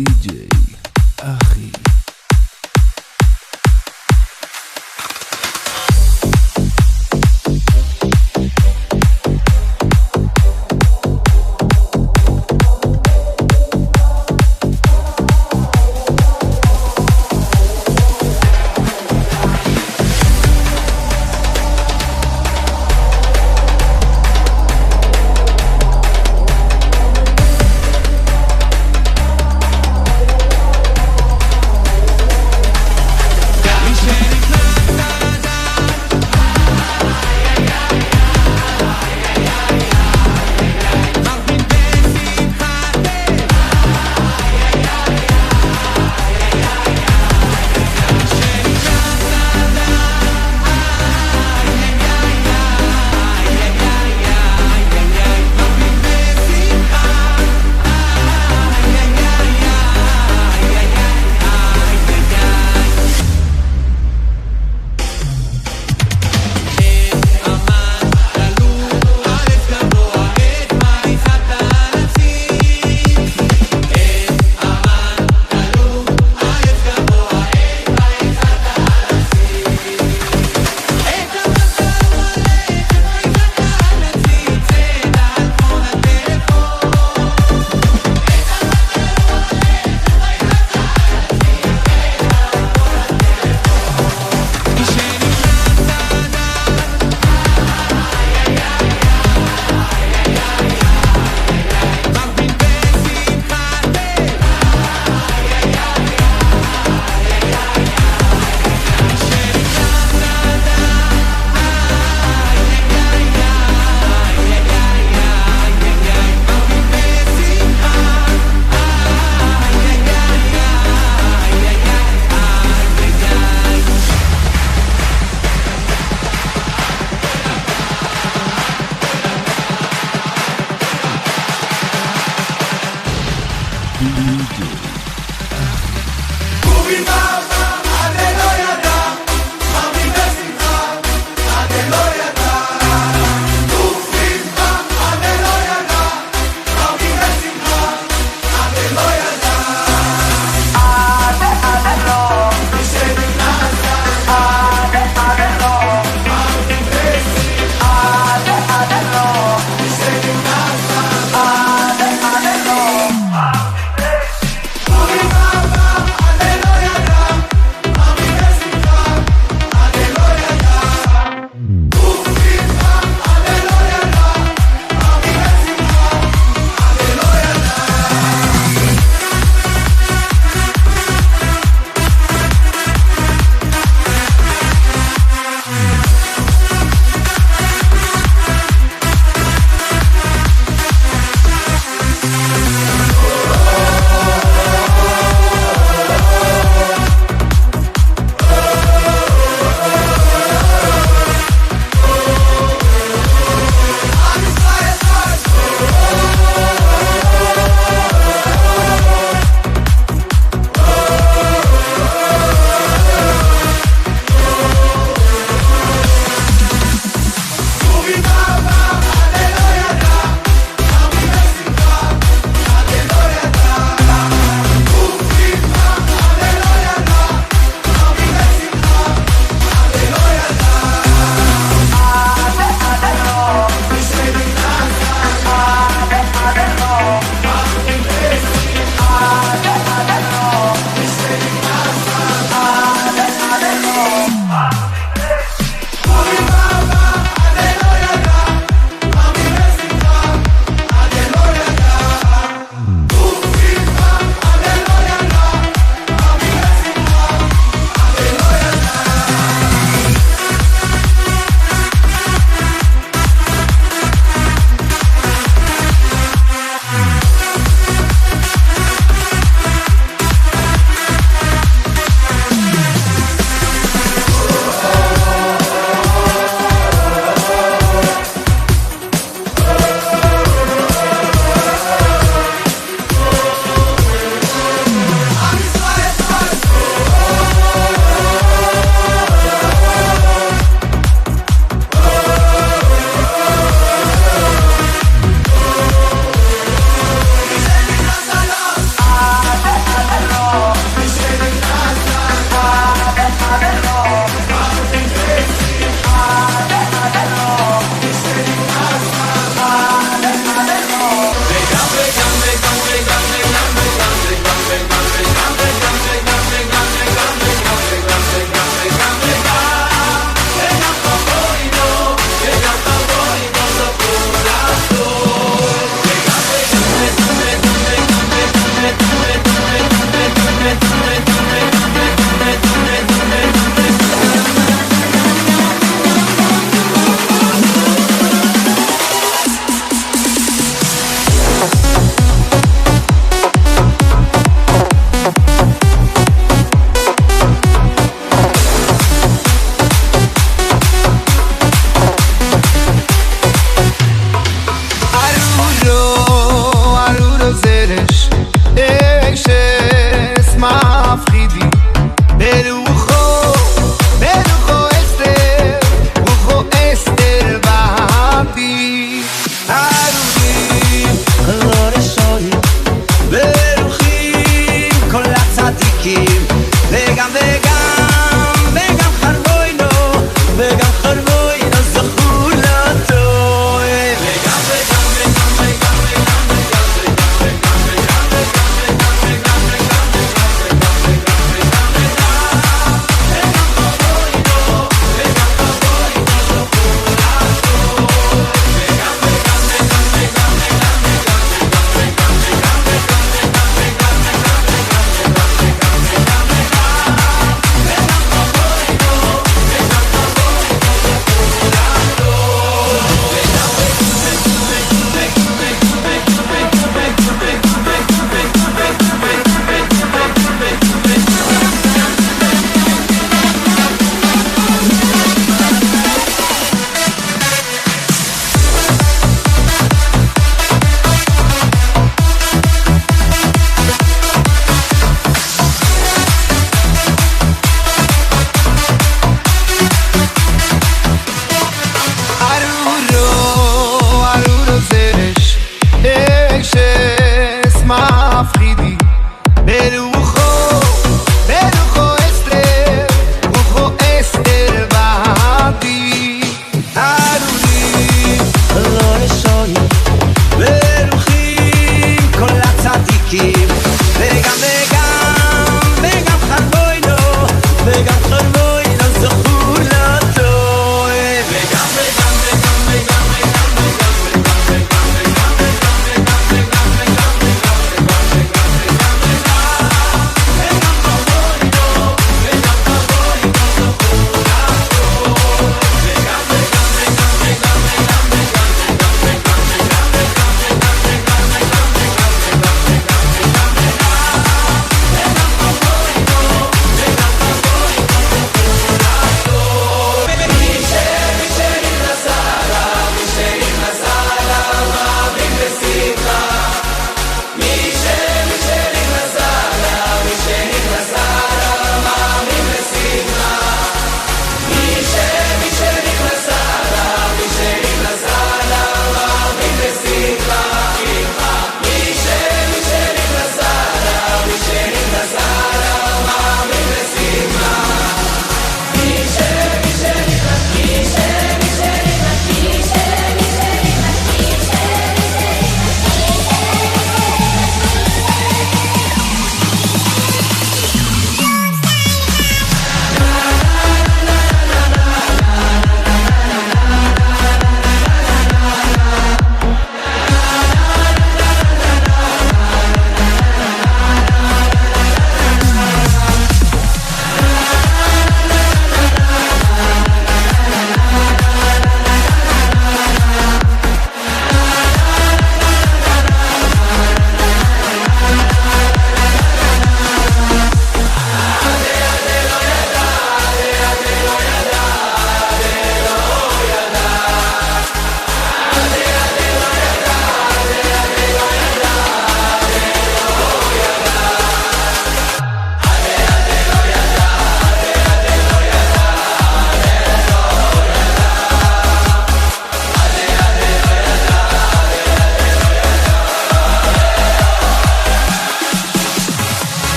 DJ אחי.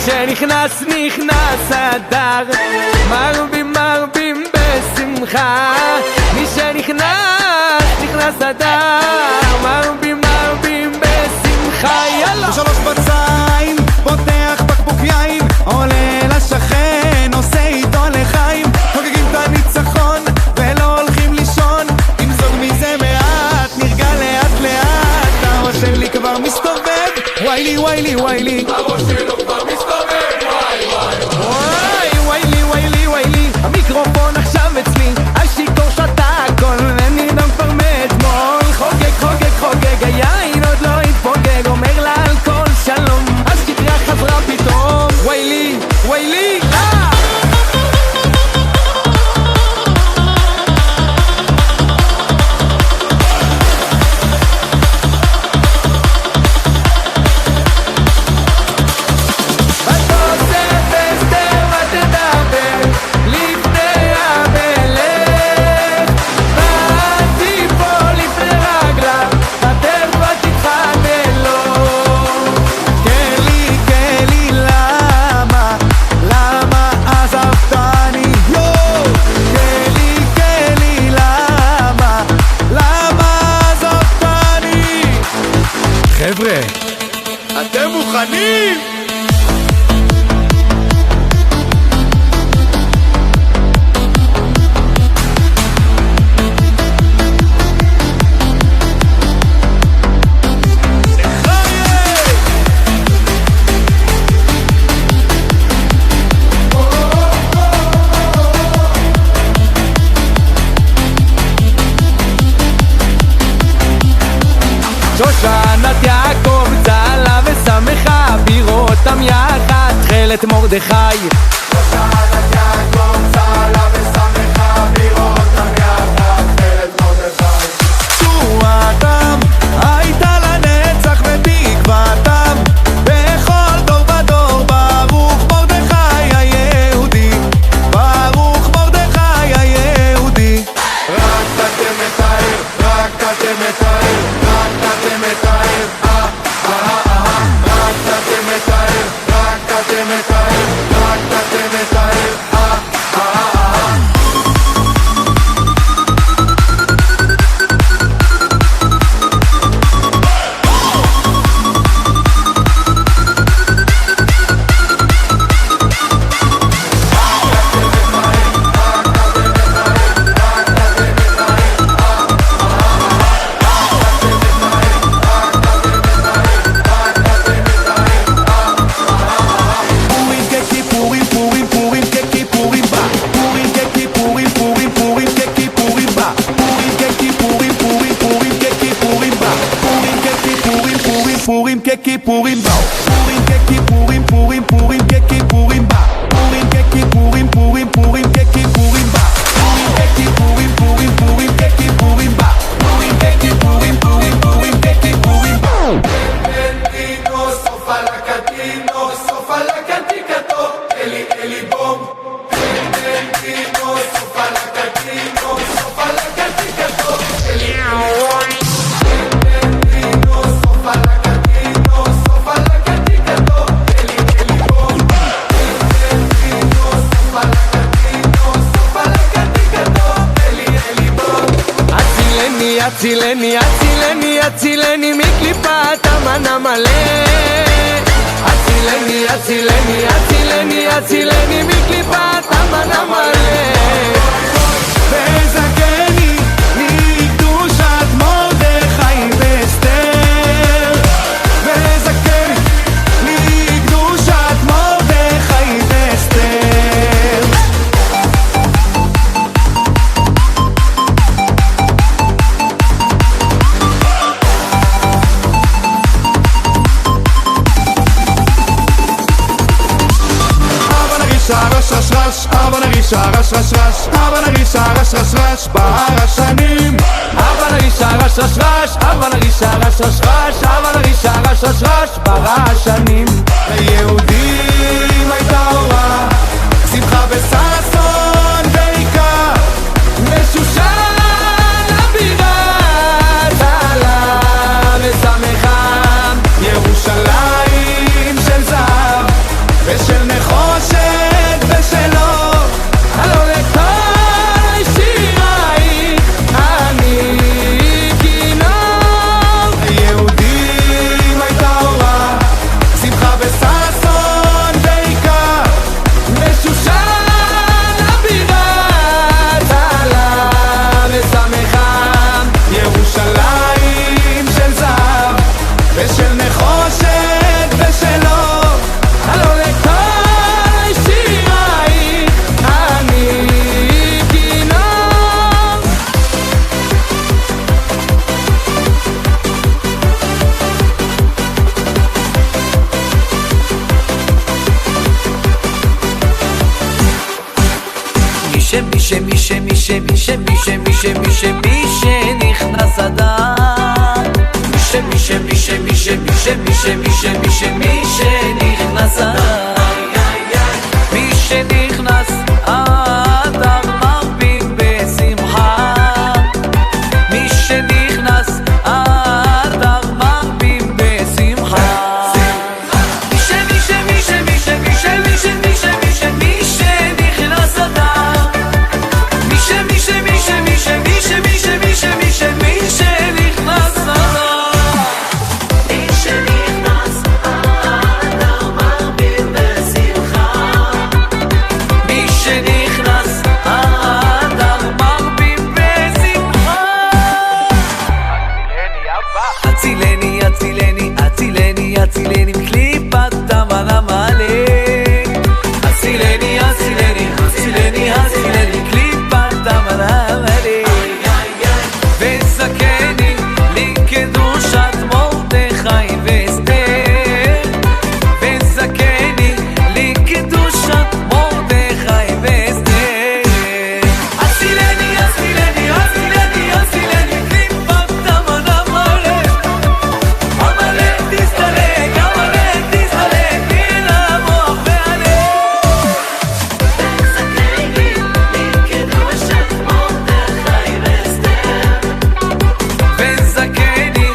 שנכנס נכנס אדר, מרבים מרבים בשמחה. מי שנכנס נכנס אדר, מרבים מרבים בשמחה. יאללה! בשלוש בצעים פותח בקבוק יין, עולה לשכן עושה איתו לחיים, חוגגים את הניצחון ולא הולכים לישון, אם זוג מזה מעט נרגע לאט לאט, הראש שלי כבר מסתובב, ויילי ויילי ויילי, הראש שלו כבר מסתובב, וואי וואי וואי ויילי ויילי ויילי, המיקרופון עכשיו אצלי, השיכור שתה הכל ונדום כבר מאתמול, חוגג חוגג חוגג, היין עוד לא התפוגג, אומר לה על כל שלום, אז כתריה חזרה פתאום, ויילי ויילי חבר'ה, אתם מוכנים? שושנת יעקב צהלה ושמחה, בירותם יחד תכלת מרדכי. שושנת יעקב צהלה ושמחה, בירותם יחד תכלת מרדכי. תשועתם הייתה לנצח ותקוותם, בכל דור ודור ברוך מרדכי היהודי, ברוך מרדכי היהודי. רק אתם מתאר, רק אתם מתאר, רק אתם מתאר, רק אתם מתאר, רק אתם מתאר, רק אתם מתאר, פורים ככיפורים באו, פורים ככיפורים פורים פורים ככיפורים בא, פורים ככיפורים פורים פורים ככיפורים בא, פורים ככיפורים פורים פורים ככיפורים בא, פורים ככיפורים פורים פורים ככיפורים בא. בנטינו סוף על הקטינו סוף על הקטיקתו אלי אלי בום, בנטינו סוף על הקטינו סוף על הקטיקתו אלי אלי בום. הצילני, הצילני, הצילני מקליפת המן המלא. הצילני, הצילני, הצילני, הצילני מקליפת המן המלא. וזכני מקדושת מרדכי ואסתר, וזכני מקדושת מרדכי ואסתר. רש רש רש, אבא נרישה רש רש רש, אבא נרישה רש רש רש, בהר השנים. אבא נרישה רש רש רש, אבא נרישה רש רש רש, אבא נרישה רש רש רש, בהר השנים. ליהודים הייתה אורה, שמחה וששון ויקה, לשושן הבירה צהלה ושמחה, ירושלים של זהב ושל נחושת ושלו, הלא לכל שירייך אני כינור. היהודים הייתה אורה, שמחה וששון בעיקר, בשושן הבירה עלה ושמחה, ירושלים של זהב ושל נחושת ושלו, הלא לכל שירייך אני כינור. מי שנכנס אדר, מי שנכנס אדר, מי שנכנס אדר מרבים בשמחה, מי שנכנס אדר מרבים בשמחה. מי שנכנס אדר, הצילני, הצילני, הצילני, הצילני מקליפת המן המלא. הצילני, הצילני, הצילני, הצילני מקליפת המן המלא. וזכני לי קדושת מרדכי ואסתר, וזכני לי קדושת מרדכי ואסתר. הצילני, הצילני, הצילני, הצילני מקליפת המן המלא. המלא תסתלק, המלא תסתלק מן המוח והלב. וזכני לי קדושת מרדכי ואסתר, וזכני לי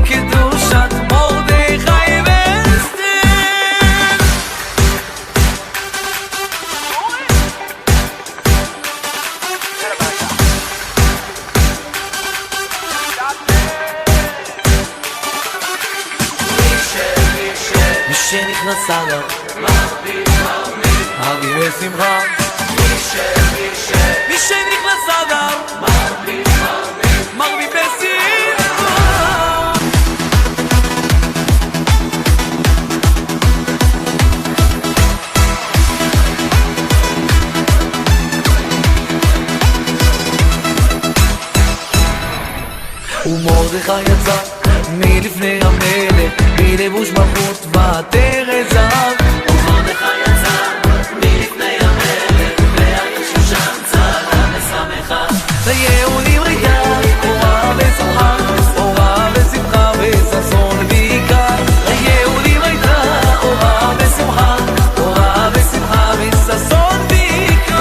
קדושת מרדכי ואסתר. מי שנכנס אדר מרבים בשמחה, מי שנכנס אדר מרבים בשמחה. ומרדכי יצא מלפני המלך בלבוש מלכות ועטרת זהב. ומרדכי יצא מלפני המלך והעיר שושן צהלה ושמחה. ליהודים הייתה אורה ושמחה, אורה ושמחה וששון ועיקר. ליהודים הייתה אורה ושמחה, אורה ושמחה וששון ועיקר.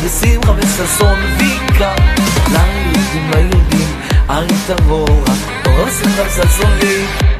ושמחה וששון ויקה, ליהודים ליהודים, עין תבורה, שמחה וששון ויקה.